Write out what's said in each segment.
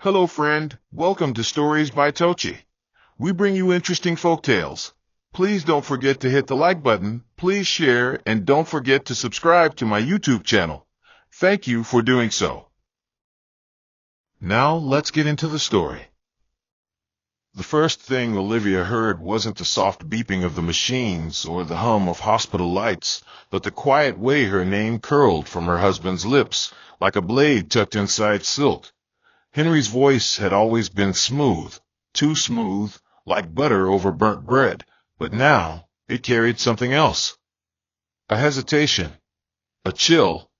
Hello friend, welcome to Stories by Tocci. We bring you interesting folk tales. Please don't forget to hit the like button, please share, and don't forget to subscribe to my YouTube channel. Thank you for doing so. Now let's get into the story. The first thing Olivia heard wasn't the soft beeping of the machines or the hum of hospital lights, but the quiet way her name curled from her husband's lips, like a blade tucked inside silk. Henry's voice had always been smooth, too smooth, like butter over burnt bread, but now it carried something else. A hesitation, a chill.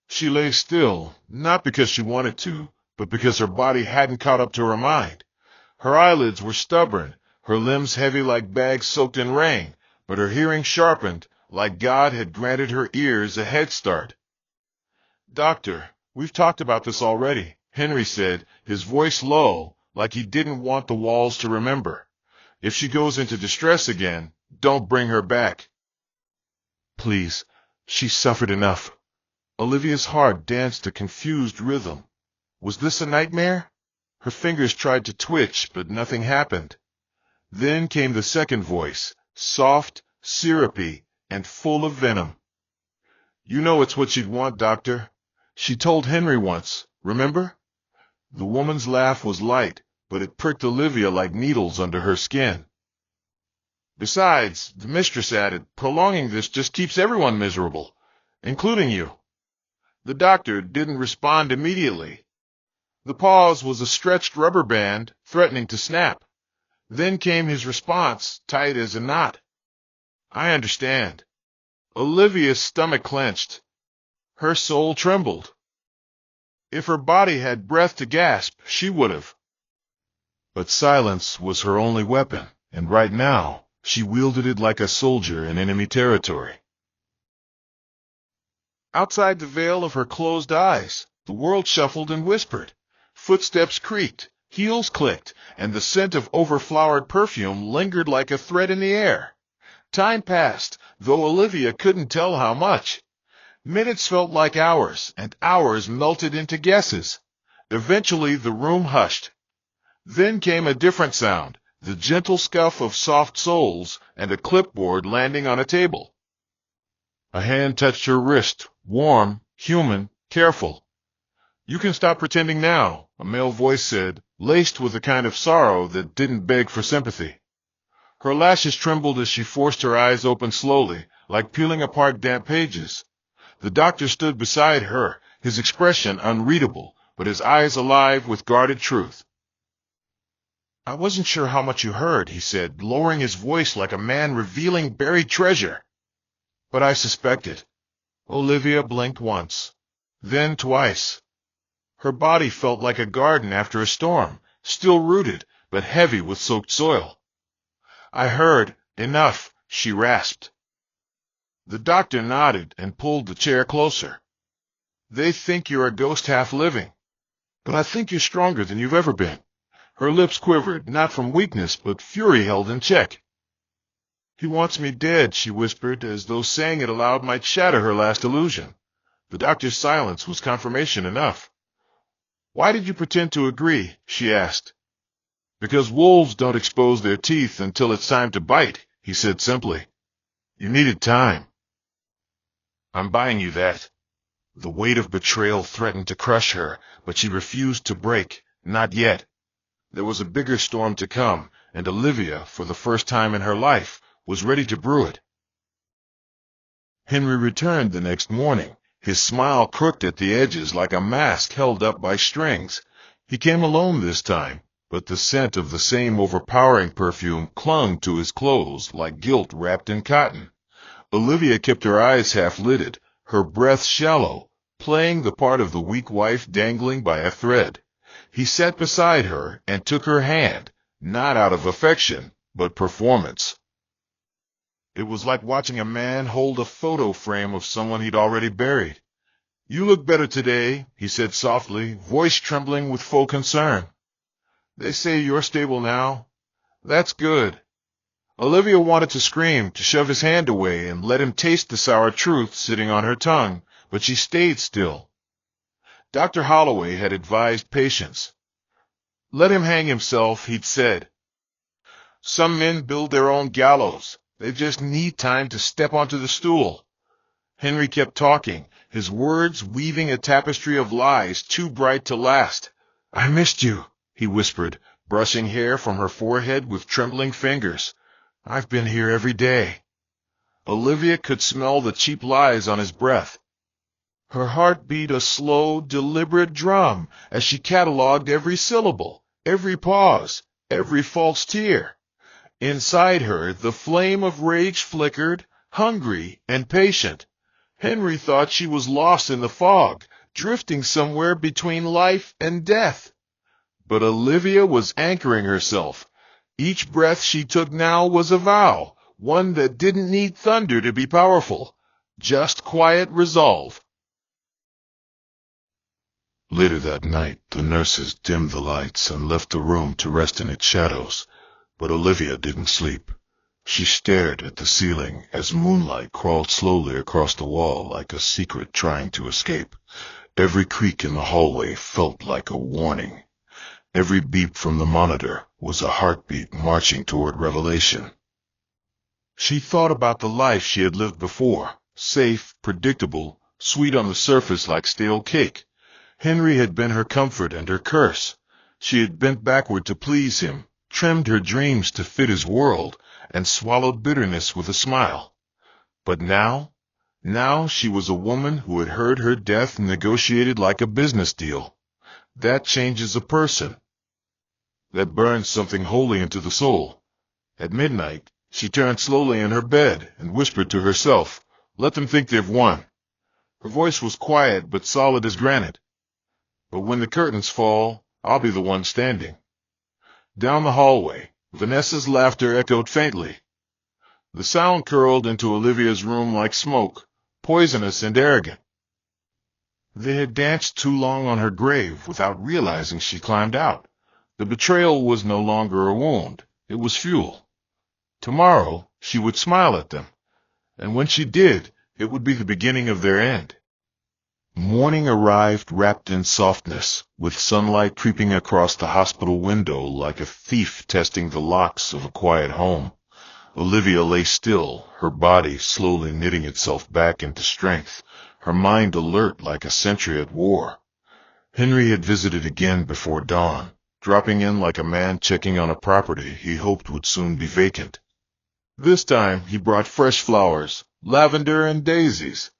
She lay still, not because she wanted to, but because her body hadn't caught up to her mind. Her eyelids were stubborn, her limbs heavy like bags soaked in rain, but her hearing sharpened, like God had granted her ears a head start. "Doctor, we've talked about this already," Henry said, his voice low, like he didn't want the walls to remember. "If she goes into distress again, don't bring her back." "Please, she's suffered enough." Olivia's heart danced a confused rhythm. Was this a nightmare? Her fingers tried to twitch, but nothing happened. Then came the second voice, soft, syrupy, and full of venom. "You know it's what she'd want, Doctor. She told Henry once, remember?" The woman's laugh was light, but it pricked Olivia like needles under her skin. "Besides," the mistress added, "prolonging this just keeps everyone miserable, including you." The doctor didn't respond immediately. The pause was a stretched rubber band, threatening to snap. Then came his response, tight as a knot. "I understand." Olivia's stomach clenched. Her soul trembled. If her body had breath to gasp, she would have. But silence was her only weapon, and right now, she wielded it like a soldier in enemy territory. Outside the veil of her closed eyes, the world shuffled and whispered. Footsteps creaked, heels clicked, and the scent of overflowered perfume lingered like a thread in the air. Time passed, though Olivia couldn't tell how much. Minutes felt like hours, and hours melted into guesses. Eventually the room hushed. Then came a different sound, the gentle scuff of soft soles and a clipboard landing on a table. A hand touched her wrist, warm, human, careful. "You can stop pretending now," a male voice said, laced with a kind of sorrow that didn't beg for sympathy. Her lashes trembled as she forced her eyes open slowly, like peeling apart damp pages. The doctor stood beside her, his expression unreadable, but his eyes alive with guarded truth. "I wasn't sure how much you heard," he said, lowering his voice like a man revealing buried treasure. "But I suspected." Olivia blinked once, then twice. Her body felt like a garden after a storm, still rooted, but heavy with soaked soil. "I heard enough," she rasped. The doctor nodded and pulled the chair closer. "They think you're a ghost half living, but I think you're stronger than you've ever been." Her lips quivered, not from weakness, but fury held in check. "He wants me dead," she whispered, as though saying it aloud might shatter her last illusion. The doctor's silence was confirmation enough. "Why did you pretend to agree?" she asked. "Because wolves don't expose their teeth until it's time to bite," he said simply. "You needed time." "I'm buying you that." The weight of betrayal threatened to crush her, but she refused to break. Not yet. There was a bigger storm to come, and Olivia, for the first time in her life, was ready to brew it. Henry returned the next morning, his smile crooked at the edges like a mask held up by strings. He came alone this time, but the scent of the same overpowering perfume clung to his clothes like guilt wrapped in cotton. Olivia kept her eyes half-lidded, her breath shallow, playing the part of the weak wife dangling by a thread. He sat beside her and took her hand, not out of affection, but performance. It was like watching a man hold a photo frame of someone he'd already buried. "You look better today," he said softly, voice trembling with full concern. "They say you're stable now. That's good." Olivia wanted to scream, to shove his hand away and let him taste the sour truth sitting on her tongue, but she stayed still. Dr. Holloway had advised patience. Let him hang himself, he'd said. Some men build their own gallows. They just need time to step onto the stool. Henry kept talking, his words weaving a tapestry of lies too bright to last. I missed you, he whispered, brushing hair from her forehead with trembling fingers. I've been here every day. Olivia could smell the cheap lies on his breath. Her heart beat a slow, deliberate drum as she catalogued every syllable, every pause, every false tear. Inside her, the flame of rage flickered, hungry and patient. Henry thought she was lost in the fog, drifting somewhere between life and death. But Olivia was anchoring herself. Each breath she took now was a vow, one that didn't need thunder to be powerful, just quiet resolve. Later that night, the nurses dimmed the lights and left the room to rest in its shadows. But Olivia didn't sleep. She stared at the ceiling as moonlight crawled slowly across the wall like a secret trying to escape. Every creak in the hallway felt like a warning. Every beep from the monitor was a heartbeat marching toward revelation. She thought about the life she had lived before, safe, predictable, sweet on the surface like stale cake. Henry had been her comfort and her curse. She had bent backward to please him, trimmed her dreams to fit his world, and swallowed bitterness with a smile. But now she was a woman who had heard her death negotiated like a business deal. That changes a person. That burns something holy into the soul. At midnight, she turned slowly in her bed and whispered to herself, "Let them think they've won." Her voice was quiet but solid as granite. But when the curtains fall, I'll be the one standing. Down the hallway, Vanessa's laughter echoed faintly. The sound curled into Olivia's room like smoke, poisonous and arrogant. They had danced too long on her grave without realizing she climbed out. The betrayal was no longer a wound. It was fuel. Tomorrow, she would smile at them. And when she did, it would be the beginning of their end. Morning arrived wrapped in softness, with sunlight creeping across the hospital window like a thief testing the locks of a quiet home. Olivia lay still, her body slowly knitting itself back into strength, her mind alert like a sentry at war. Henry had visited again before dawn, dropping in like a man checking on a property he hoped would soon be vacant. This time he brought fresh flowers, lavender and daisies.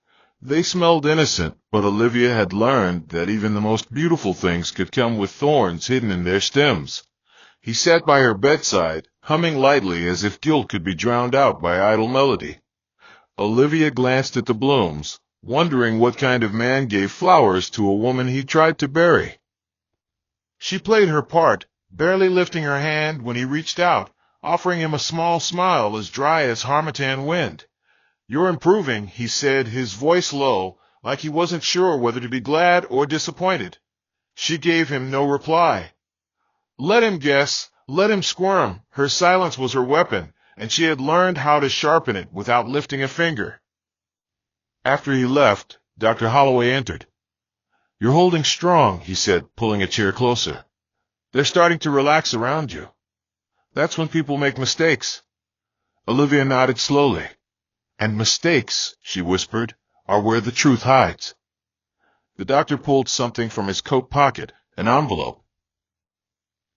They smelled innocent, but Olivia had learned that even the most beautiful things could come with thorns hidden in their stems. He sat by her bedside, humming lightly as if guilt could be drowned out by idle melody. Olivia glanced at the blooms, wondering what kind of man gave flowers to a woman he tried to bury. She played her part, barely lifting her hand when he reached out, offering him a small smile as dry as harmattan wind. "You're improving," he said, his voice low, like he wasn't sure whether to be glad or disappointed. She gave him no reply. Let him guess, let him squirm. Her silence was her weapon, and she had learned how to sharpen it without lifting a finger. After he left, Dr. Holloway entered. "You're holding strong," he said, pulling a chair closer. "They're starting to relax around you. That's when people make mistakes." Olivia nodded slowly. "And mistakes," she whispered, "are where the truth hides." The doctor pulled something from his coat pocket, an envelope.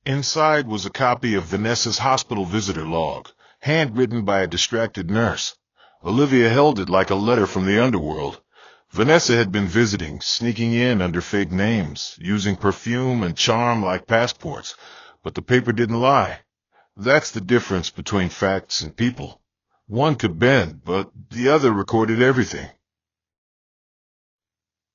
Inside was a copy of Vanessa's hospital visitor log, handwritten by a distracted nurse. Olivia held it like a letter from the underworld. Vanessa had been visiting, sneaking in under fake names, using perfume and charm like passports, but the paper didn't lie. That's the difference between facts and people. One could bend, but the other recorded everything.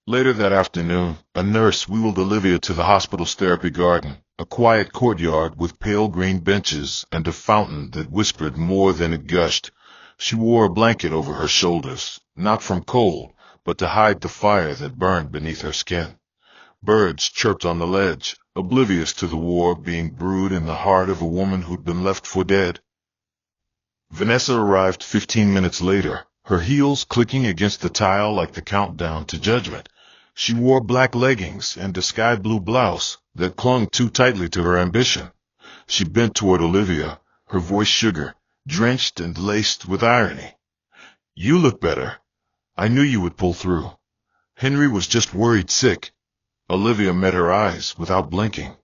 Later that afternoon, a nurse wheeled Olivia to the hospital's therapy garden, a quiet courtyard with pale green benches and a fountain that whispered more than it gushed. She wore a blanket over her shoulders, not from cold, but to hide the fire that burned beneath her skin. Birds chirped on the ledge, oblivious to the war being brewed in the heart of a woman who'd been left for dead. Vanessa arrived 15 minutes later, her heels clicking against the tile like the countdown to judgment. She wore black leggings and a sky blue blouse that clung too tightly to her ambition. She bent toward Olivia, her voice sugar, drenched and laced with irony. "You look better. I knew you would pull through. Henry was just worried sick." Olivia met her eyes without blinking.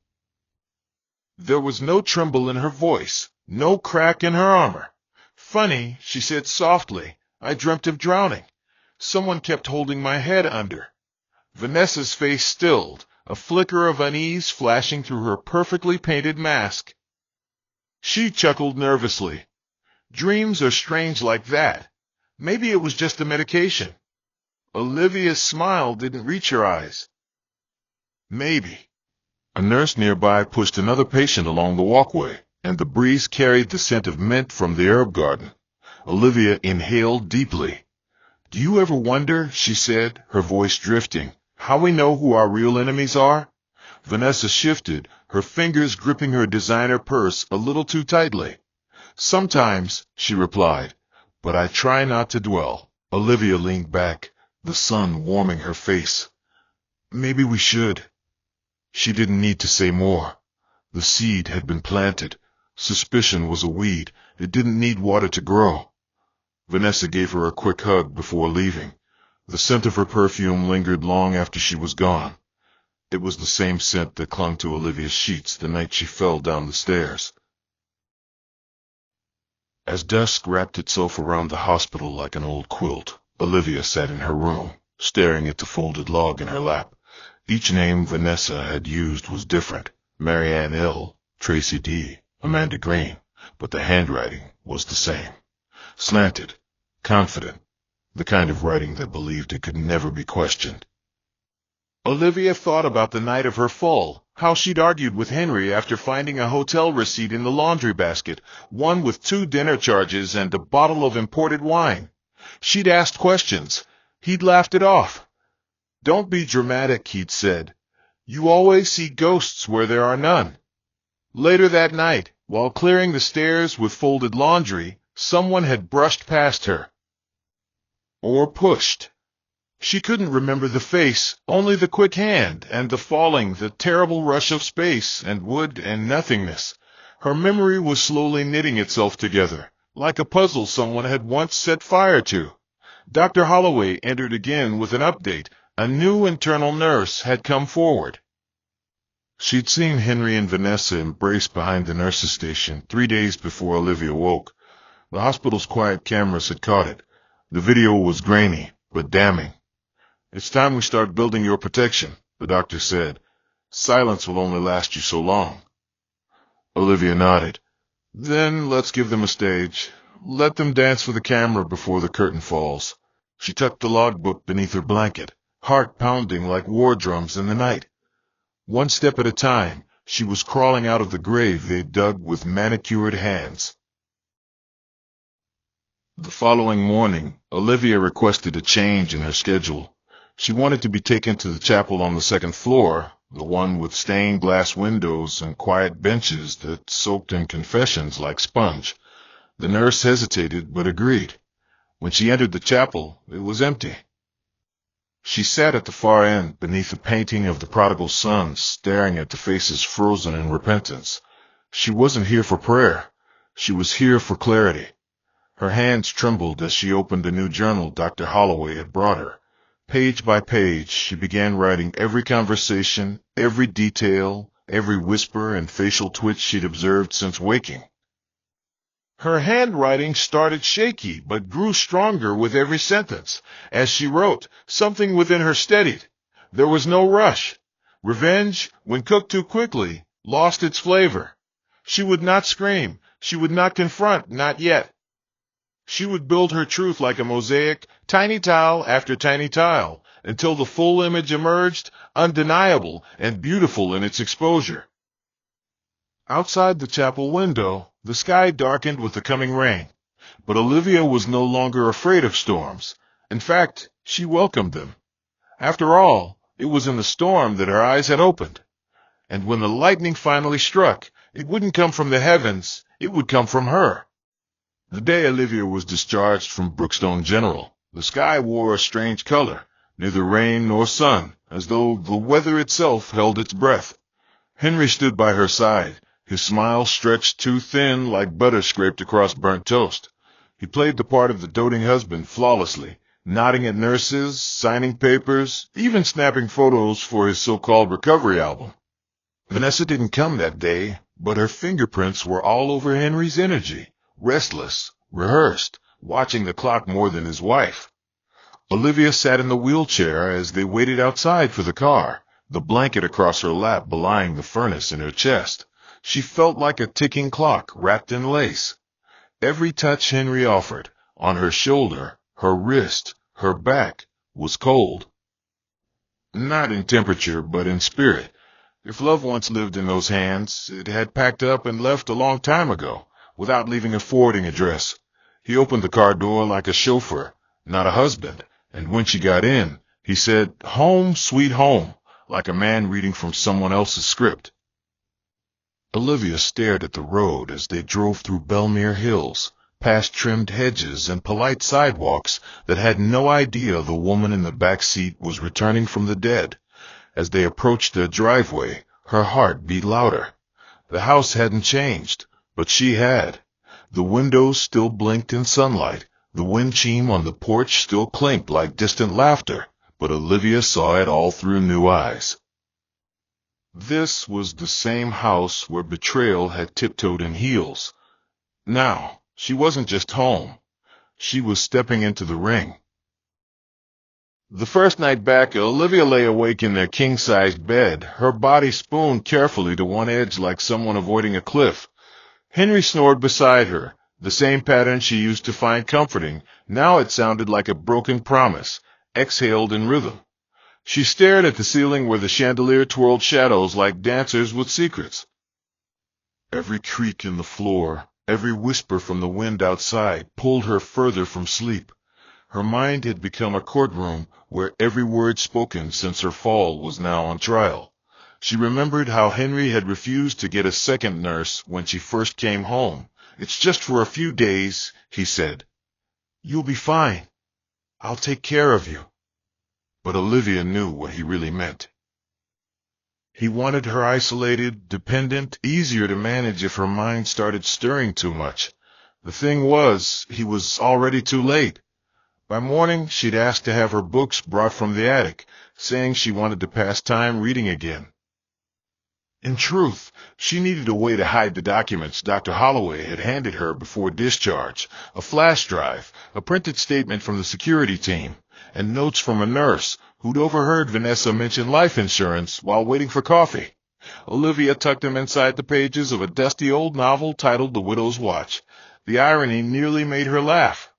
There was no tremble in her voice, no crack in her armor. "Funny," she said softly, "I dreamt of drowning. Someone kept holding my head under." Vanessa's face stilled, a flicker of unease flashing through her perfectly painted mask. She chuckled nervously. "Dreams are strange like that. Maybe it was just the medication." Olivia's smile didn't reach her eyes. "Maybe." A nurse nearby pushed another patient along the walkway, and the breeze carried the scent of mint from the herb garden. Olivia inhaled deeply. "Do you ever wonder," she said, her voice drifting, "how we know who our real enemies are?" Vanessa shifted, her fingers gripping her designer purse a little too tightly. "Sometimes," she replied, "but I try not to dwell." Olivia leaned back, the sun warming her face. "Maybe we should." She didn't need to say more. The seed had been planted. Suspicion was a weed. It didn't need water to grow. Vanessa gave her a quick hug before leaving. The scent of her perfume lingered long after she was gone. It was the same scent that clung to Olivia's sheets the night she fell down the stairs. As dusk wrapped itself around the hospital like an old quilt, Olivia sat in her room, staring at the folded log in her lap. Each name Vanessa had used was different. Marianne L., Tracy D., Amanda Green, but the handwriting was the same. Slanted, confident, the kind of writing that believed it could never be questioned. Olivia thought about the night of her fall, how she'd argued with Henry after finding a hotel receipt in the laundry basket, one with 2 dinner charges and a bottle of imported wine. She'd asked questions. He'd laughed it off. "Don't be dramatic," he'd said. "You always see ghosts where there are none." Later that night, while clearing the stairs with folded laundry, someone had brushed past her. Or pushed. She couldn't remember the face, only the quick hand, and the falling, the terrible rush of space, and wood, and nothingness. Her memory was slowly knitting itself together, like a puzzle someone had once set fire to. Dr. Holloway entered again with an update. A new internal nurse had come forward. She'd seen Henry and Vanessa embrace behind the nurse's station 3 days before Olivia woke. The hospital's quiet cameras had caught it. The video was grainy, but damning. "It's time we start building your protection," the doctor said. "Silence will only last you so long." Olivia nodded. "Then let's give them a stage. Let them dance for the camera before the curtain falls." She tucked the logbook beneath her blanket, heart pounding like war drums in the night. One step at a time, she was crawling out of the grave they'd dug with manicured hands. The following morning, Olivia requested a change in her schedule. She wanted to be taken to the chapel on the 2nd floor, the one with stained glass windows and quiet benches that soaked in confessions like sponge. The nurse hesitated but agreed. When she entered the chapel, it was empty. She sat at the far end beneath a painting of the prodigal son, staring at the faces frozen in repentance. She wasn't here for prayer. She was here for clarity. Her hands trembled as she opened a new journal Dr. Holloway had brought her. Page by page, she began writing every conversation, every detail, every whisper and facial twitch she'd observed since waking. Her handwriting started shaky, but grew stronger with every sentence. As she wrote, something within her steadied. There was no rush. Revenge, when cooked too quickly, lost its flavor. She would not scream. She would not confront, not yet. She would build her truth like a mosaic, tiny tile after tiny tile, until the full image emerged, undeniable and beautiful in its exposure. Outside the chapel window, the sky darkened with the coming rain. But Olivia was no longer afraid of storms. In fact, she welcomed them. After all, it was in the storm that her eyes had opened. And when the lightning finally struck, it wouldn't come from the heavens, it would come from her. The day Olivia was discharged from Brookstone General, the sky wore a strange color. neither rain nor sun, as though the weather itself held its breath. Henry stood by her side, his smile stretched too thin like butter scraped across burnt toast. He played the part of the doting husband flawlessly, nodding at nurses, signing papers, even snapping photos for his so-called recovery album. Vanessa didn't come that day, but her fingerprints were all over Henry's energy, restless, rehearsed, watching the clock more than his wife. Olivia sat in the wheelchair as they waited outside for the car, the blanket across her lap belying the furnace in her chest. She felt like a ticking clock wrapped in lace. Every touch Henry offered, on her shoulder, her wrist, her back, was cold. Not in temperature, but in spirit. If love once lived in those hands, it had packed up and left a long time ago, without leaving a forwarding address. He opened the car door like a chauffeur, not a husband, and when she got in, he said, "Home, sweet home," like a man reading from someone else's script. Olivia stared at the road as they drove through Belmere Hills, past trimmed hedges and polite sidewalks that had no idea the woman in the back seat was returning from the dead. As they approached their driveway, her heart beat louder. The house hadn't changed, but she had. The windows still blinked in sunlight, the wind chime on the porch still clinked like distant laughter, but Olivia saw it all through new eyes. This was the same house where betrayal had tiptoed in heels. Now, she wasn't just home. She was stepping into the ring. The first night back, Olivia lay awake in their king-sized bed, her body spooned carefully to one edge like someone avoiding a cliff. Henry snored beside her, the same pattern she used to find comforting. Now it sounded like a broken promise, exhaled in rhythm. She stared at the ceiling where the chandelier twirled shadows like dancers with secrets. Every creak in the floor, every whisper from the wind outside pulled her further from sleep. Her mind had become a courtroom where every word spoken since her fall was now on trial. She remembered how Henry had refused to get a second nurse when she first came home. "It's just for a few days," he said. "You'll be fine. I'll take care of you." But Olivia knew what he really meant. He wanted her isolated, dependent, easier to manage if her mind started stirring too much. The thing was, he was already too late. By morning, she'd asked to have her books brought from the attic, saying she wanted to pass time reading again. In truth, she needed a way to hide the documents Dr. Holloway had handed her before discharge, a flash drive, a printed statement from the security team, and notes from a nurse who'd overheard Vanessa mention life insurance while waiting for coffee. Olivia tucked them inside the pages of a dusty old novel titled The Widow's Watch. The irony nearly made her laugh.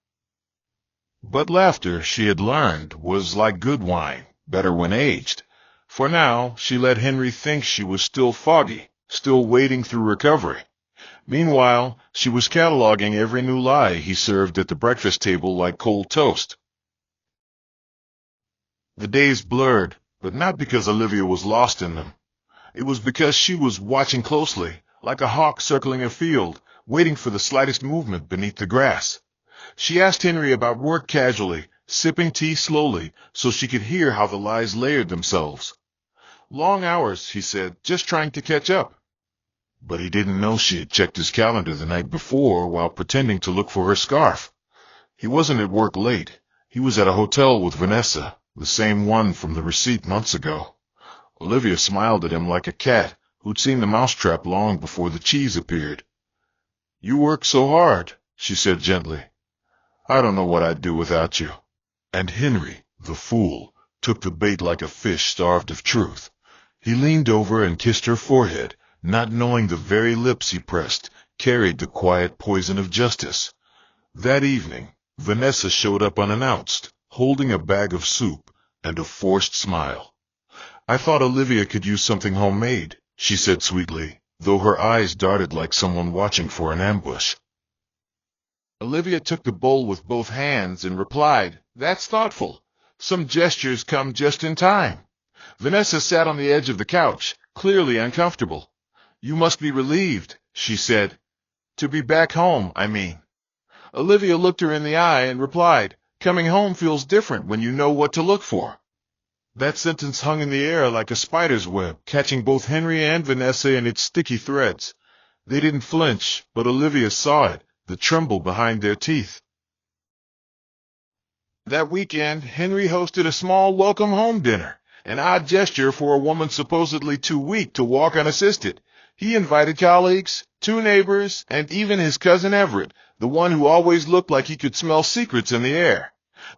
But laughter, she had learned, was like good wine, better when aged. For now, she let Henry think she was still foggy, still wading through recovery. Meanwhile, she was cataloging every new lie he served at the breakfast table like cold toast. The days blurred, but not because Olivia was lost in them. It was because she was watching closely, like a hawk circling a field, waiting for the slightest movement beneath the grass. She asked Henry about work casually, sipping tea slowly, so she could hear how the lies layered themselves. "Long hours," he said, "just trying to catch up." But he didn't know she had checked his calendar the night before while pretending to look for her scarf. He wasn't at work late. He was at a hotel with Vanessa, the same one from the receipt months ago. Olivia smiled at him like a cat who'd seen the mousetrap long before the cheese appeared. "You work so hard," she said gently. "I don't know what I'd do without you." And Henry, the fool, took the bait like a fish starved of truth. He leaned over and kissed her forehead, not knowing the very lips he pressed carried the quiet poison of justice. That evening, Vanessa showed up unannounced, holding a bag of soup and a forced smile. "I thought Olivia could use something homemade," she said sweetly, though her eyes darted like someone watching for an ambush. Olivia took the bowl with both hands and replied, "That's thoughtful. Some gestures come just in time." Vanessa sat on the edge of the couch, clearly uncomfortable. "You must be relieved," she said. "To be back home, I mean." Olivia looked her in the eye and replied, "Coming home feels different when you know what to look for." That sentence hung in the air like a spider's web, catching both Henry and Vanessa in its sticky threads. They didn't flinch, but Olivia saw it, the tremble behind their teeth. That weekend, Henry hosted a small welcome-home dinner, an odd gesture for a woman supposedly too weak to walk unassisted. He invited colleagues, two neighbors, and even his cousin Everett, the one who always looked like he could smell secrets in the air.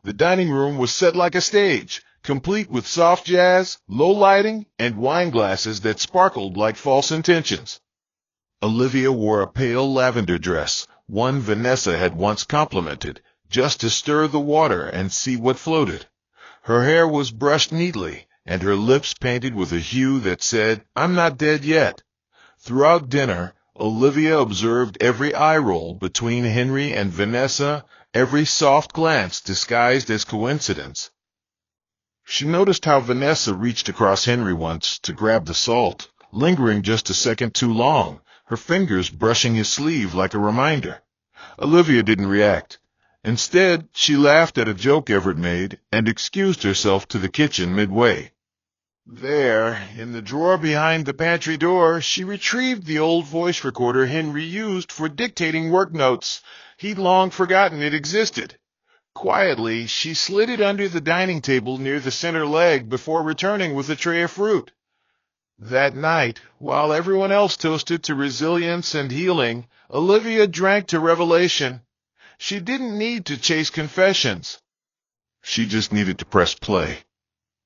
The dining room was set like a stage, complete with soft jazz, low lighting, and wine glasses that sparkled like false intentions. Olivia wore a pale lavender dress, one Vanessa had once complimented, just to stir the water and see what floated. Her hair was brushed neatly, and her lips painted with a hue that said, "I'm not dead yet." Throughout dinner, Olivia observed every eye roll between Henry and Vanessa, every soft glance disguised as coincidence. She noticed how Vanessa reached across Henry once to grab the salt, lingering just a second too long, her fingers brushing his sleeve like a reminder. Olivia didn't react. Instead, she laughed at a joke Everett made and excused herself to the kitchen midway. There, in the drawer behind the pantry door, she retrieved the old voice recorder Henry used for dictating work notes. He'd long forgotten it existed. Quietly, she slid it under the dining table near the center leg before returning with a tray of fruit. That night, while everyone else toasted to resilience and healing, Olivia drank to revelation. She didn't need to chase confessions. She just needed to press play.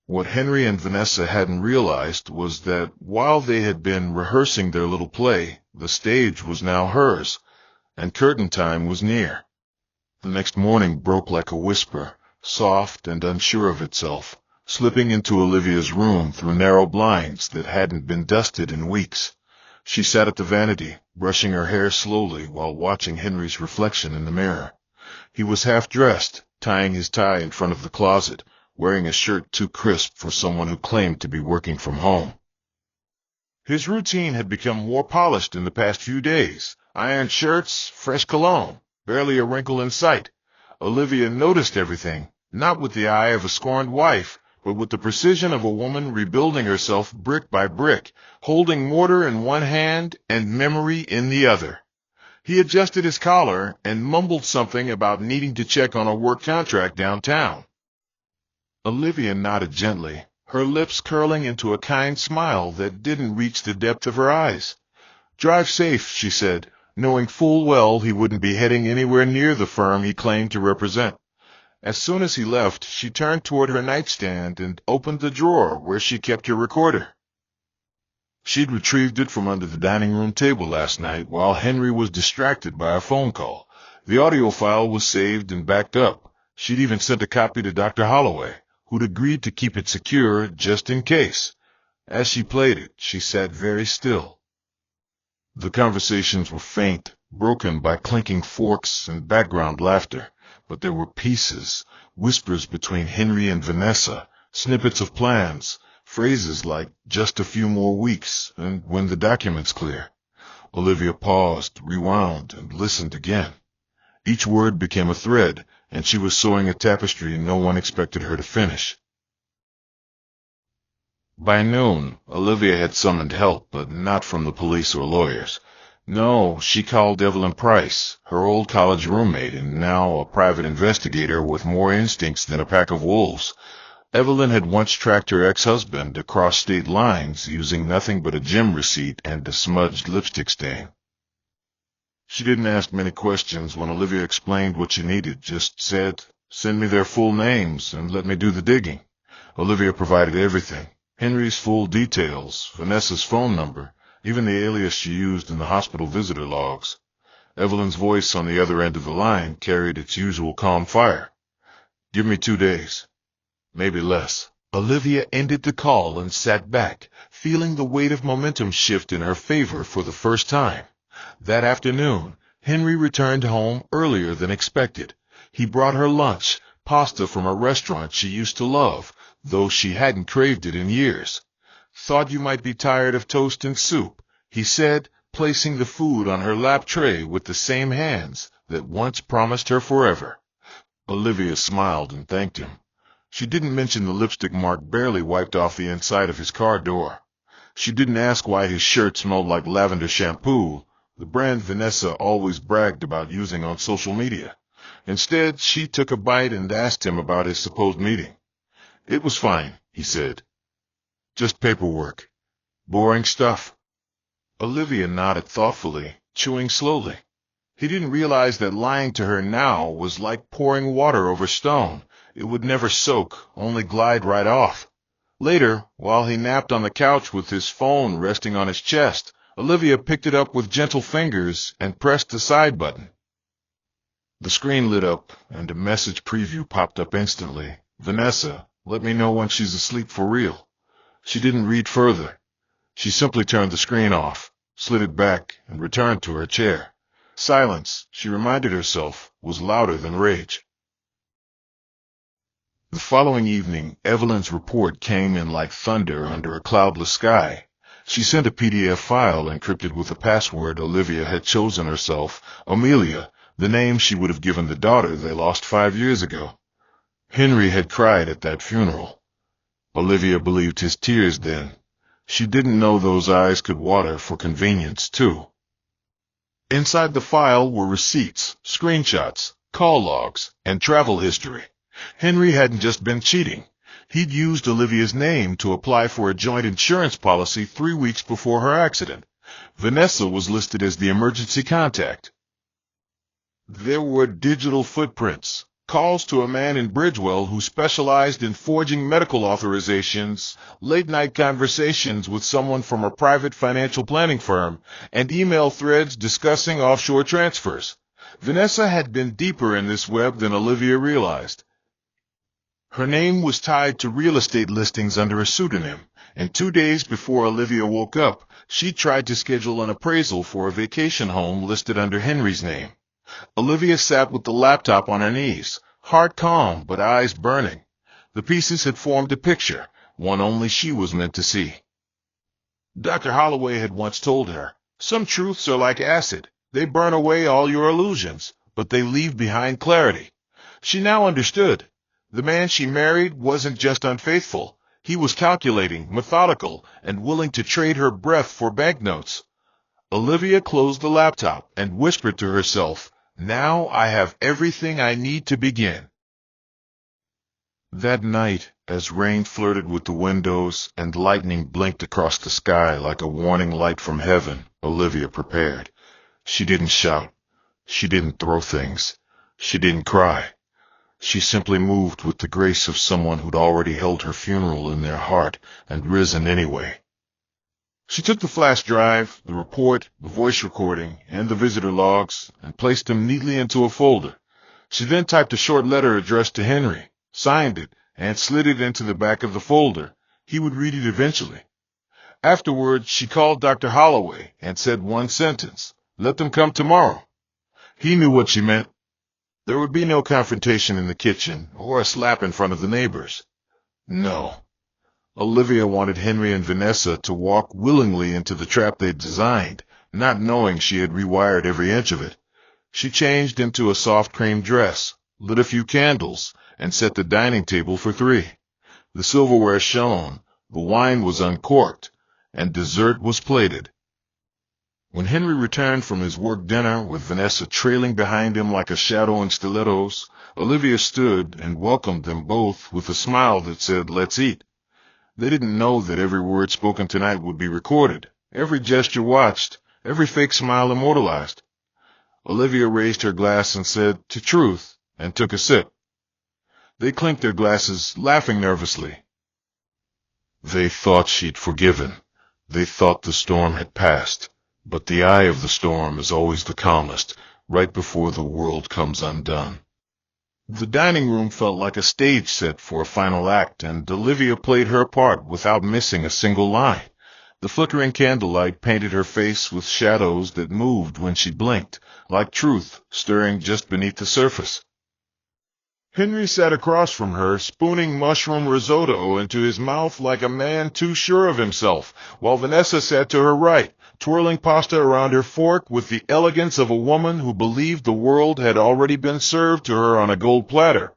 What Henry and Vanessa hadn't realized was that while they had been rehearsing their little play, the stage was now hers, and curtain time was near. The next morning broke like a whisper, soft and unsure of itself, slipping into Olivia's room through narrow blinds that hadn't been dusted in weeks. She sat at the vanity, brushing her hair slowly while watching Henry's reflection in the mirror. He was half-dressed, tying his tie in front of the closet, wearing a shirt too crisp for someone who claimed to be working from home. His routine had become more polished in the past few days. Ironed shirts, fresh cologne, barely a wrinkle in sight. Olivia noticed everything, not with the eye of a scorned wife, but with the precision of a woman rebuilding herself brick by brick, holding mortar in one hand and memory in the other. He adjusted his collar and mumbled something about needing to check on a work contract downtown. Olivia nodded gently, her lips curling into a kind smile that didn't reach the depth of her eyes. "Drive safe," she said, knowing full well he wouldn't be heading anywhere near the firm he claimed to represent. As soon as he left, she turned toward her nightstand and opened the drawer where she kept her recorder. She'd retrieved it from under the dining room table last night while Henry was distracted by a phone call. The audio file was saved and backed up. She'd even sent a copy to Dr. Holloway, who'd agreed to keep it secure just in case. As she played it, she sat very still. The conversations were faint, broken by clinking forks and background laughter, but there were pieces, whispers between Henry and Vanessa, snippets of plans, phrases like "just a few more weeks" and "when the document's clear." Olivia paused, rewound, and listened again. Each word became a thread, and she was sewing a tapestry no one expected her to finish. By noon, Olivia had summoned help, but not from the police or lawyers. No, she called Evelyn Price, her old college roommate and now a private investigator with more instincts than a pack of wolves. Evelyn had once tracked her ex-husband across state lines using nothing but a gym receipt and a smudged lipstick stain. She didn't ask many questions when Olivia explained what she needed, just said, "Send me their full names and let me do the digging." Olivia provided everything. Henry's full details, Vanessa's phone number, even the alias she used in the hospital visitor logs. Evelyn's voice on the other end of the line carried its usual calm fire. "Give me 2 days. Maybe less." Olivia ended the call and sat back, feeling the weight of momentum shift in her favor for the first time. That afternoon, Henry returned home earlier than expected. He brought her lunch, pasta from a restaurant she used to love, though she hadn't craved it in years. "Thought you might be tired of toast and soup," he said, placing the food on her lap tray with the same hands that once promised her forever. Olivia smiled and thanked him. She didn't mention the lipstick mark barely wiped off the inside of his car door. She didn't ask why his shirt smelled like lavender shampoo, the brand Vanessa always bragged about using on social media. Instead, she took a bite and asked him about his supposed meeting. It was fine, he said. Just paperwork. Boring stuff. Olivia nodded thoughtfully, chewing slowly. He didn't realize that lying to her now was like pouring water over stone. It would never soak, only glide right off. Later, while he napped on the couch with his phone resting on his chest, Olivia picked it up with gentle fingers and pressed the side button. The screen lit up, and a message preview popped up instantly. Vanessa, let me know when she's asleep for real. She didn't read further. She simply turned the screen off, slid it back, and returned to her chair. Silence, she reminded herself, was louder than rage. The following evening, Evelyn's report came in like thunder under a cloudless sky. She sent a PDF file encrypted with a password Olivia had chosen herself, Amelia, the name she would have given the daughter they lost 5 years ago. Henry had cried at that funeral. Olivia believed his tears then. She didn't know those eyes could water for convenience, too. Inside the file were receipts, screenshots, call logs, and travel history. Henry hadn't just been cheating. He'd used Olivia's name to apply for a joint insurance policy 3 weeks before her accident. Vanessa was listed as the emergency contact. There were digital footprints, calls to a man in Bridgewell who specialized in forging medical authorizations, late-night conversations with someone from a private financial planning firm, and email threads discussing offshore transfers. Vanessa had been deeper in this web than Olivia realized. Her name was tied to real estate listings under a pseudonym, and 2 days before Olivia woke up, she tried to schedule an appraisal for a vacation home listed under Henry's name. Olivia sat with the laptop on her knees, heart calm but eyes burning. The pieces had formed a picture, one only she was meant to see. Dr. Holloway had once told her, "Some truths are like acid. They burn away all your illusions, but they leave behind clarity." She now understood. The man she married wasn't just unfaithful. He was calculating, methodical, and willing to trade her breath for banknotes. Olivia closed the laptop and whispered to herself, "Now I have everything I need to begin." That night, as rain flirted with the windows and lightning blinked across the sky like a warning light from heaven, Olivia prepared. She didn't shout. She didn't throw things. She didn't cry. She simply moved with the grace of someone who'd already held her funeral in their heart and risen anyway. She took the flash drive, the report, the voice recording, and the visitor logs, and placed them neatly into a folder. She then typed a short letter addressed to Henry, signed it, and slid it into the back of the folder. He would read it eventually. Afterwards, she called Dr. Holloway and said one sentence, "Let them come tomorrow." He knew what she meant. There would be no confrontation in the kitchen or a slap in front of the neighbors. No. Olivia wanted Henry and Vanessa to walk willingly into the trap they'd designed, not knowing she had rewired every inch of it. She changed into a soft cream dress, lit a few candles, and set the dining table for 3. The silverware shone, the wine was uncorked, and dessert was plated. When Henry returned from his work dinner with Vanessa trailing behind him like a shadow in stilettos, Olivia stood and welcomed them both with a smile that said, "Let's eat." They didn't know that every word spoken tonight would be recorded, every gesture watched, every fake smile immortalized. Olivia raised her glass and said, "To truth," and took a sip. They clinked their glasses, laughing nervously. They thought she'd forgiven. They thought the storm had passed. But the eye of the storm is always the calmest, right before the world comes undone. The dining room felt like a stage set for a final act, and Olivia played her part without missing a single line. The flickering candlelight painted her face with shadows that moved when she blinked, like truth stirring just beneath the surface. Henry sat across from her, spooning mushroom risotto into his mouth like a man too sure of himself, while Vanessa sat to her right, twirling pasta around her fork with the elegance of a woman who believed the world had already been served to her on a gold platter.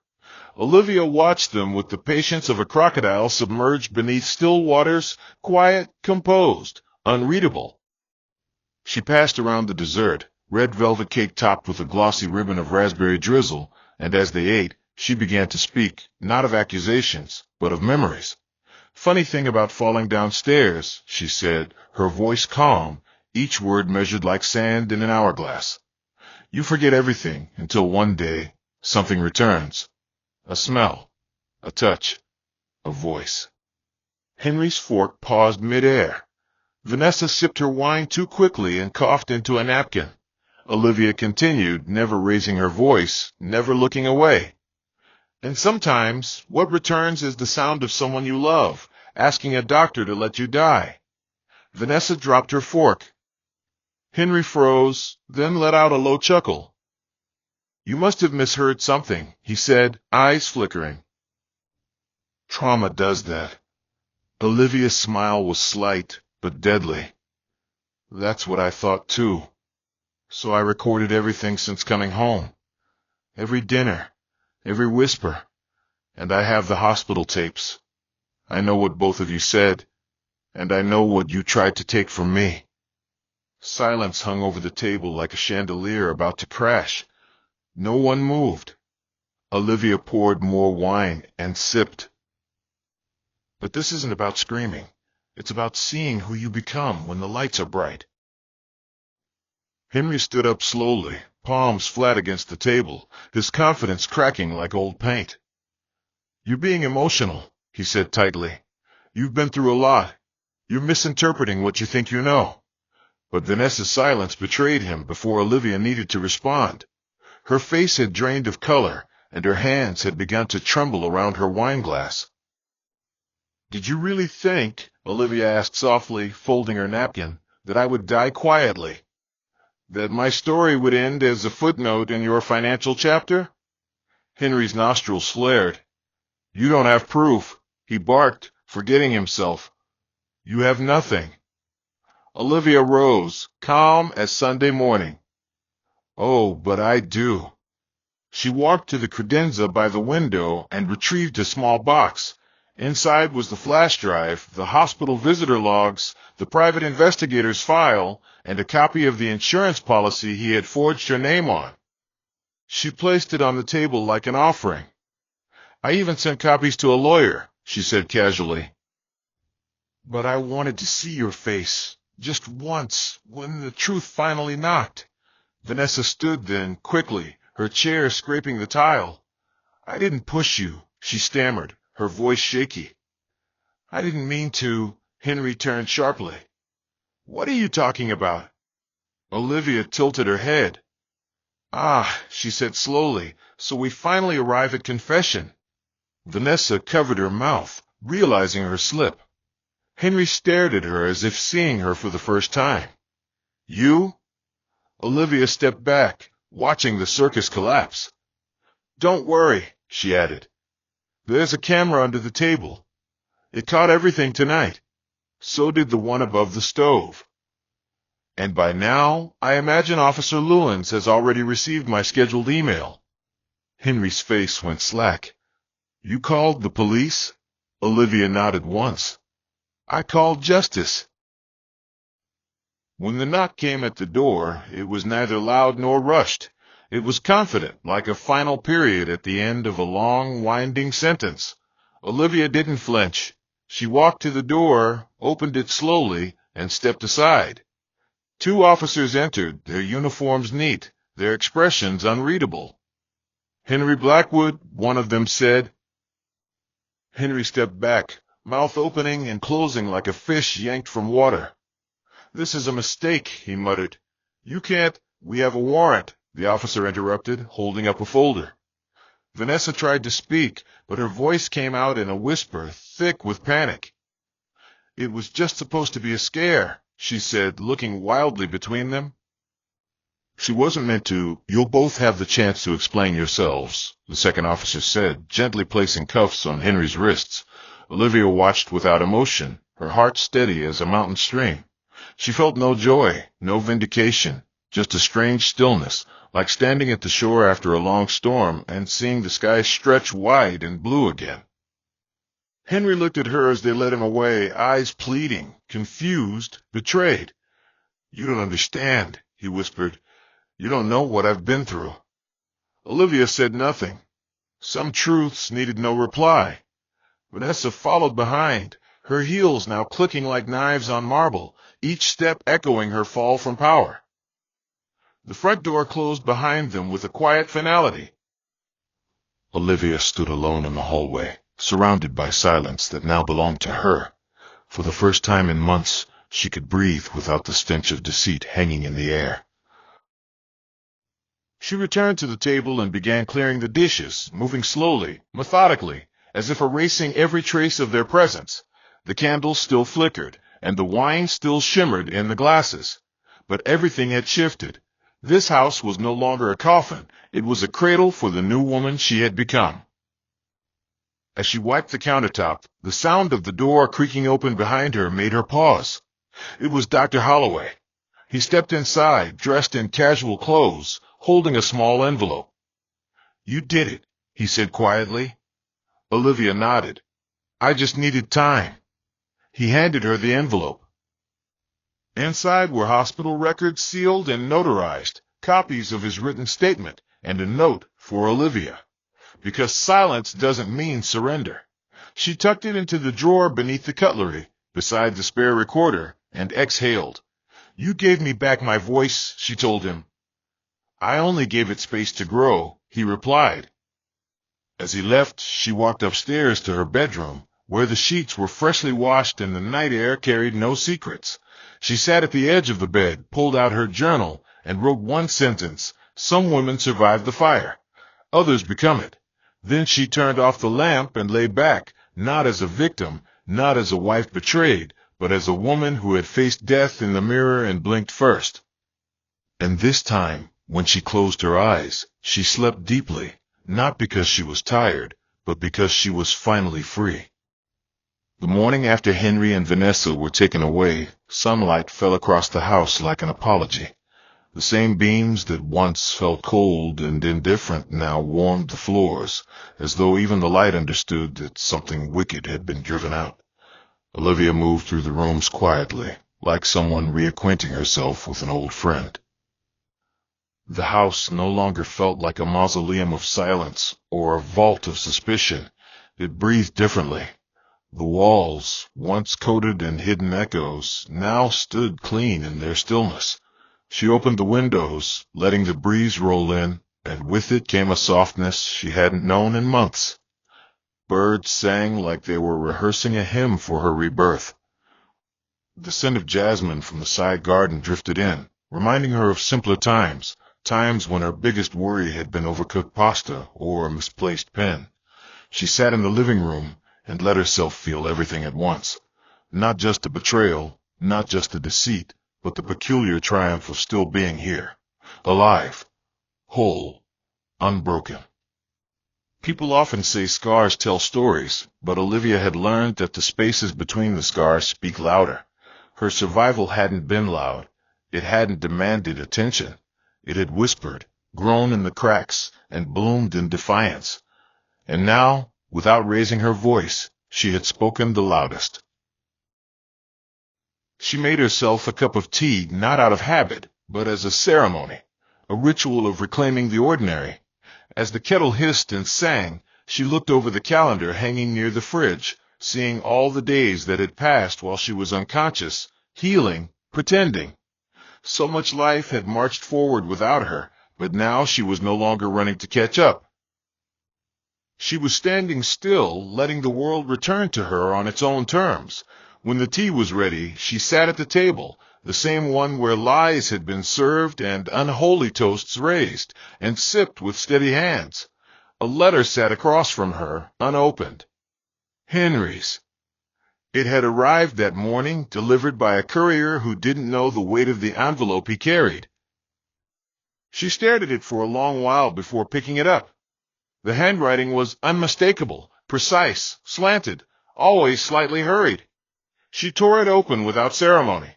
Olivia watched them with the patience of a crocodile submerged beneath still waters, quiet, composed, unreadable. She passed around the dessert, red velvet cake topped with a glossy ribbon of raspberry drizzle, and as they ate, she began to speak, not of accusations, but of memories. "Funny thing about falling downstairs," she said, her voice calm, each word measured like sand in an hourglass. "You forget everything until one day something returns. A smell, a touch, a voice." Henry's fork paused midair. Vanessa sipped her wine too quickly and coughed into a napkin. Olivia continued, never raising her voice, never looking away. "And sometimes what returns is the sound of someone you love, asking a doctor to let you die." Vanessa dropped her fork. Henry froze, then let out a low chuckle. "You must have misheard something," he said, eyes flickering. "Trauma does that." Olivia's smile was slight, but deadly. "That's what I thought, too. So I recorded everything since coming home. Every dinner, every whisper. And I have the hospital tapes. I know what both of you said, and I know what you tried to take from me." Silence hung over the table like a chandelier about to crash. No one moved. Olivia poured more wine and sipped. "But this isn't about screaming. It's about seeing who you become when the lights are bright." Henry stood up slowly, palms flat against the table, his confidence cracking like old paint. "You're being emotional," he said tightly. "You've been through a lot. You're misinterpreting what you think you know." But Vanessa's silence betrayed him before Olivia needed to respond. Her face had drained of color, and her hands had begun to tremble around her wineglass. "Did you really think," Olivia asked softly, folding her napkin, "that I would die quietly? That my story would end as a footnote in your financial chapter?" Henry's nostrils flared. "You don't have proof," he barked, forgetting himself. "You have nothing." Olivia rose, calm as Sunday morning. "Oh, but I do." She walked to the credenza by the window and retrieved a small box. Inside was the flash drive, the hospital visitor logs, the private investigator's file, and a copy of the insurance policy he had forged her name on. She placed it on the table like an offering. "I even sent copies to a lawyer," she said casually. "But I wanted to see your face, just once, when the truth finally knocked." Vanessa stood then, quickly, her chair scraping the tile. "I didn't push you," she stammered, her voice shaky. "I didn't mean to." Henry turned sharply. "What are you talking about?" Olivia tilted her head. "Ah," she said slowly, "so we finally arrive at confession." Vanessa covered her mouth, realizing her slip. Henry stared at her as if seeing her for the first time. "You?" Olivia stepped back, watching the circus collapse. "Don't worry," she added. "There's a camera under the table. It caught everything tonight. So did the one above the stove. And by now, I imagine Officer Lewins has already received my scheduled email." Henry's face went slack. "You called the police?" Olivia nodded once. "I called Justice." When the knock came at the door, it was neither loud nor rushed. It was confident, like a final period at the end of a long, winding sentence. Olivia didn't flinch. She walked to the door, opened it slowly, and stepped aside. Two officers entered, their uniforms neat, their expressions unreadable. "Henry Blackwood," one of them said. Henry stepped back, mouth opening and closing like a fish yanked from water. "This is a mistake," he muttered. "You can't—" "We have a warrant," the officer interrupted, holding up a folder. Vanessa tried to speak, but her voice came out in a whisper, thick with panic. "It was just supposed to be a scare," she said, looking wildly between them. "She wasn't meant to—" "You'll both have the chance to explain yourselves," the second officer said, gently placing cuffs on Henry's wrists. Olivia watched without emotion, her heart steady as a mountain stream. She felt no joy, no vindication, Just a strange stillness, like standing at the shore after a long storm and seeing the sky stretch wide and blue again. Henry looked at her as they led him away, eyes pleading, confused, betrayed. "You don't understand," he whispered. "You don't know what I've been through." Olivia said nothing. Some truths needed no reply. Vanessa followed behind, her heels now clicking like knives on marble, each step echoing her fall from power. The front door closed behind them with a quiet finality. Olivia stood alone in the hallway, surrounded by silence that now belonged to her. For the first time in months, she could breathe without the stench of deceit hanging in the air. She returned to the table and began clearing the dishes, moving slowly, methodically, as if erasing every trace of their presence. The candles still flickered, and the wine still shimmered in the glasses. But everything had shifted. This house was no longer a coffin. It was a cradle for the new woman she had become. As she wiped the countertop, the sound of the door creaking open behind her made her pause. It was Dr. Holloway. He stepped inside, dressed in casual clothes, holding a small envelope. "You did it," he said quietly. Olivia nodded. "I just needed time." He handed her the envelope. Inside were hospital records sealed and notarized, copies of his written statement, and a note for Olivia. Because silence doesn't mean surrender. She tucked it into the drawer beneath the cutlery, beside the spare recorder, and exhaled. "You gave me back my voice," she told him. "I only gave it space to grow," he replied. As he left, she walked upstairs to her bedroom, where the sheets were freshly washed and the night air carried no secrets. She sat at the edge of the bed, pulled out her journal, and wrote one sentence: "Some women survive the fire. Others become it." Then she turned off the lamp and lay back, not as a victim, not as a wife betrayed, but as a woman who had faced death in the mirror and blinked first. And this time, when she closed her eyes, she slept deeply, not because she was tired, but because she was finally free. The morning after Henry and Vanessa were taken away, sunlight fell across the house like an apology. The same beams that once felt cold and indifferent now warmed the floors, as though even the light understood that something wicked had been driven out. Olivia moved through the rooms quietly, like someone reacquainting herself with an old friend. The house no longer felt like a mausoleum of silence or a vault of suspicion. It breathed differently. The walls, once coated in hidden echoes, now stood clean in their stillness. She opened the windows, letting the breeze roll in, and with it came a softness she hadn't known in months. Birds sang like they were rehearsing a hymn for her rebirth. The scent of jasmine from the side garden drifted in, reminding her of simpler times, times when her biggest worry had been overcooked pasta or a misplaced pen. She sat in the living room and let herself feel everything at once. Not just the betrayal, not just the deceit, but the peculiar triumph of still being here. Alive. Whole. Unbroken. People often say scars tell stories, but Olivia had learned that the spaces between the scars speak louder. Her survival hadn't been loud. It hadn't demanded attention. It had whispered, grown in the cracks, and bloomed in defiance. And now, without raising her voice, she had spoken the loudest. She made herself a cup of tea not out of habit, but as a ceremony, a ritual of reclaiming the ordinary. As the kettle hissed and sang, she looked over the calendar hanging near the fridge, seeing all the days that had passed while she was unconscious, healing, pretending. So much life had marched forward without her, but now she was no longer running to catch up. She was standing still, letting the world return to her on its own terms. When the tea was ready, she sat at the table, the same one where lies had been served and unholy toasts raised, and sipped with steady hands. A letter sat across from her, unopened. Henry's. It had arrived that morning, delivered by a courier who didn't know the weight of the envelope he carried. She stared at it for a long while before picking it up. The handwriting was unmistakable, precise, slanted, always slightly hurried. She tore it open without ceremony.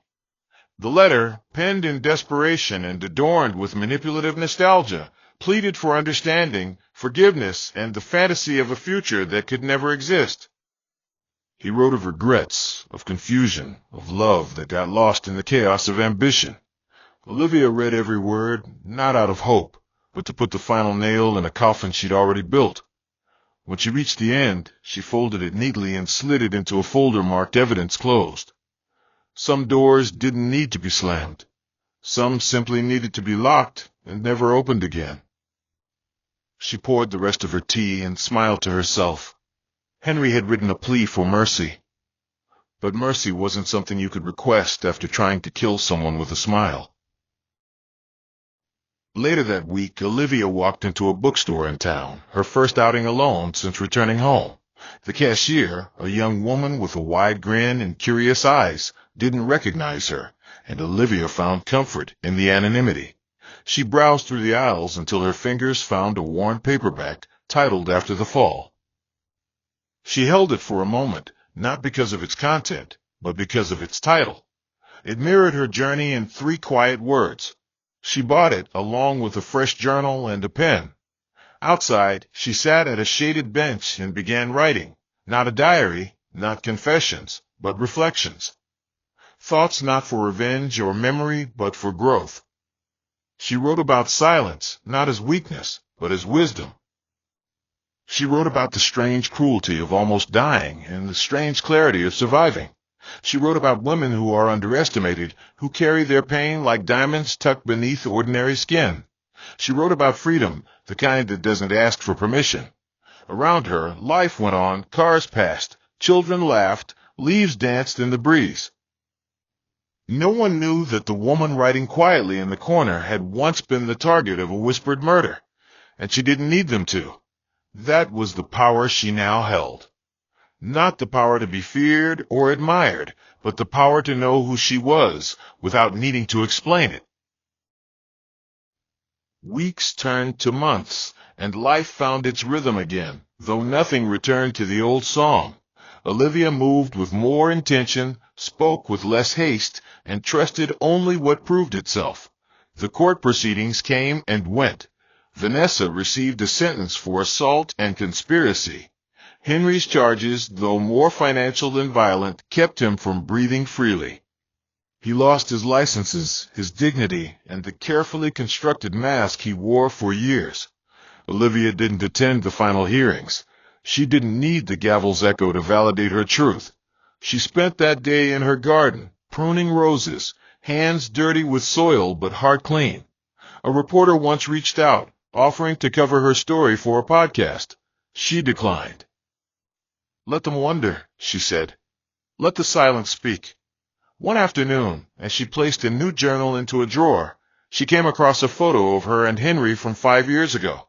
The letter, penned in desperation and adorned with manipulative nostalgia, pleaded for understanding, forgiveness, and the fantasy of a future that could never exist. He wrote of regrets, of confusion, of love that got lost in the chaos of ambition. Olivia read every word, not out of hope, but to put the final nail in a coffin she'd already built. When she reached the end, she folded it neatly and slid it into a folder marked Evidence Closed. Some doors didn't need to be slammed. Some simply needed to be locked and never opened again. She poured the rest of her tea and smiled to herself. Henry had written a plea for mercy. But mercy wasn't something you could request after trying to kill someone with a smile. Later that week, Olivia walked into a bookstore in town, her first outing alone since returning home. The cashier, a young woman with a wide grin and curious eyes, didn't recognize her, and Olivia found comfort in the anonymity. She browsed through the aisles until her fingers found a worn paperback titled After the Fall. She held it for a moment, not because of its content, but because of its title. It mirrored her journey in 3 quiet words. She bought it along with a fresh journal and a pen. Outside, she sat at a shaded bench and began writing. Not a diary, not confessions, but reflections. Thoughts not for revenge or memory, but for growth. She wrote about silence, not as weakness, but as wisdom. She wrote about the strange cruelty of almost dying and the strange clarity of surviving. She wrote about women who are underestimated, who carry their pain like diamonds tucked beneath ordinary skin. She wrote about freedom, the kind that doesn't ask for permission. Around her, life went on, cars passed, children laughed, leaves danced in the breeze. No one knew that the woman writing quietly in the corner had once been the target of a whispered murder, and she didn't need them to. That was the power she now held. Not the power to be feared or admired, but the power to know who she was without needing to explain it. Weeks turned to months, and life found its rhythm again, though nothing returned to the old song. Olivia moved with more intention, spoke with less haste, and trusted only what proved itself. The court proceedings came and went. Vanessa received a sentence for assault and conspiracy. Henry's charges, though more financial than violent, kept him from breathing freely. He lost his licenses, his dignity, and the carefully constructed mask he wore for years. Olivia didn't attend the final hearings. She didn't need the gavel's echo to validate her truth. She spent that day in her garden, pruning roses, hands dirty with soil but heart clean. A reporter once reached out, offering to cover her story for a podcast. She declined. "Let them wonder," she said. "Let the silence speak." One afternoon, as she placed a new journal into a drawer, she came across a photo of her and Henry from 5 years ago.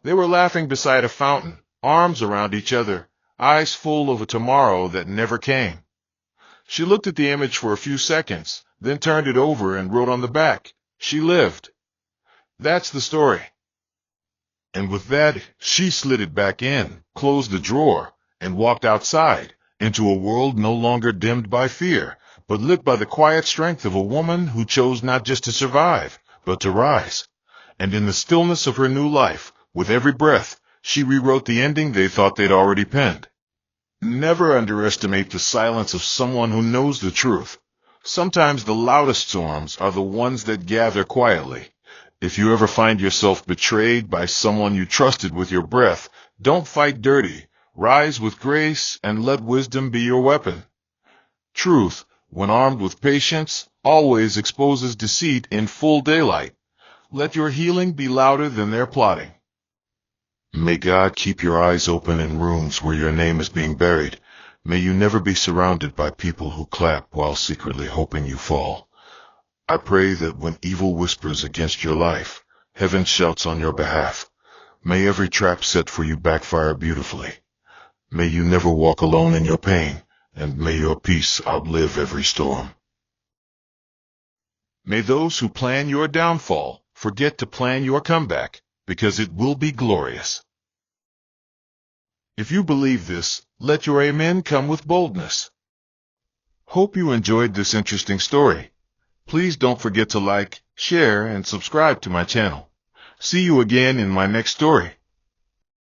They were laughing beside a fountain, arms around each other, eyes full of a tomorrow that never came. She looked at the image for a few seconds, then turned it over and wrote on the back, "She lived." That's the story. And with that, she slid it back in, closed the drawer, and walked outside, into a world no longer dimmed by fear, but lit by the quiet strength of a woman who chose not just to survive, but to rise. And in the stillness of her new life, with every breath, she rewrote the ending they thought they'd already penned. Never underestimate the silence of someone who knows the truth. Sometimes the loudest storms are the ones that gather quietly. If you ever find yourself betrayed by someone you trusted with your breath, don't fight dirty. Rise with grace and let wisdom be your weapon. Truth, when armed with patience, always exposes deceit in full daylight. Let your healing be louder than their plotting. May God keep your eyes open in rooms where your name is being buried. May you never be surrounded by people who clap while secretly hoping you fall. I pray that when evil whispers against your life, heaven shouts on your behalf. May every trap set for you backfire beautifully. May you never walk alone in your pain, and may your peace outlive every storm. May those who plan your downfall forget to plan your comeback, because it will be glorious. If you believe this, let your amen come with boldness. Hope you enjoyed this interesting story. Please don't forget to like, share, and subscribe to my channel. See you again in my next story.